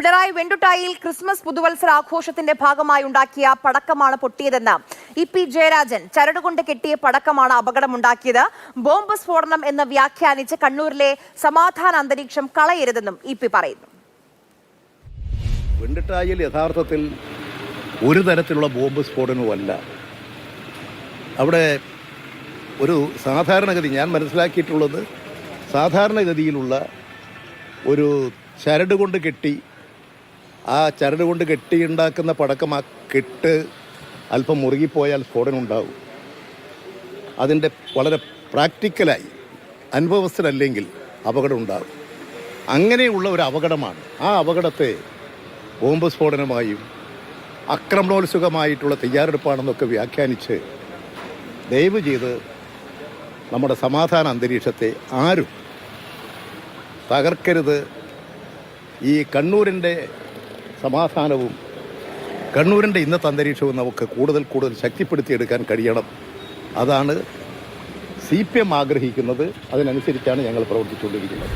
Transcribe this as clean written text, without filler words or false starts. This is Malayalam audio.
പിണറായി വെണ്ടുട്ടായിൽ ക്രിസ്മസ് പുതുവത്സര ആഘോഷത്തിന്റെ ഭാഗമായി ഉണ്ടാക്കിയ പടക്കമാണ് പൊട്ടിയതെന്ന് ഇ.പി. ജയരാജൻ. ചരടുകൊണ്ട് കെട്ടിയ പടക്കമാണ് അപകടമുണ്ടാക്കിയത്. ബോംബ് സ്ഫോടനം എന്ന് വ്യാഖ്യാനിച്ച് കണ്ണൂരിലെ സമാധാന അന്തരീക്ഷം കളയരുതെന്നും ഇ.പി. പറയുന്നു. വെണ്ടുട്ടായിൽ യഥാർത്ഥത്തിൽ ഒരു തരത്തിലുള്ള ബോംബ് സ്ഫോടനവുമല്ല. അവിടെ ഒരു സാധാരണഗതി ഞാൻ മനസ്സിലാക്കിയിട്ടുള്ളത് സാധാരണഗതിയിലുള്ള ഒരു ചരട് കൊണ്ട് കെട്ടി ചരട് കൊണ്ട് കെട്ടിയുണ്ടാക്കുന്ന പടക്കം ആ കെട്ട് അല്പം മുറുകിപ്പോയാൽ സ്ഫോടനം ഉണ്ടാകും. അതിൻ്റെ വളരെ പ്രാക്ടിക്കലായി അനുഭവസ്ഥരല്ലെങ്കിൽ അപകടം ഉണ്ടാകും. അങ്ങനെയുള്ള ഒരു അപകടമാണ്. ആ അപകടത്തെ ബോംബ് സ്ഫോടനമായും ആക്രമണോത്സുകമായിട്ടുള്ള തയ്യാറെടുപ്പാണെന്നൊക്കെ വ്യാഖ്യാനിച്ച് ദയവ് ചെയ്ത് നമ്മുടെ സമാധാന അന്തരീക്ഷത്തെ ആരും തകർക്കരുത്. ഈ കണ്ണൂരിൻ്റെ സമാധാനവും കണ്ണൂരിൻ്റെ ഇന്നത്തെ അന്തരീക്ഷവും നമുക്ക് കൂടുതൽ ശക്തിപ്പെടുത്തിയെടുക്കാൻ കഴിയണം. അതാണ് CPM ആഗ്രഹിക്കുന്നത്. അതിനനുസരിച്ചാണ് ഞങ്ങൾ പ്രവർത്തിച്ചുകൊണ്ടിരിക്കുന്നത്.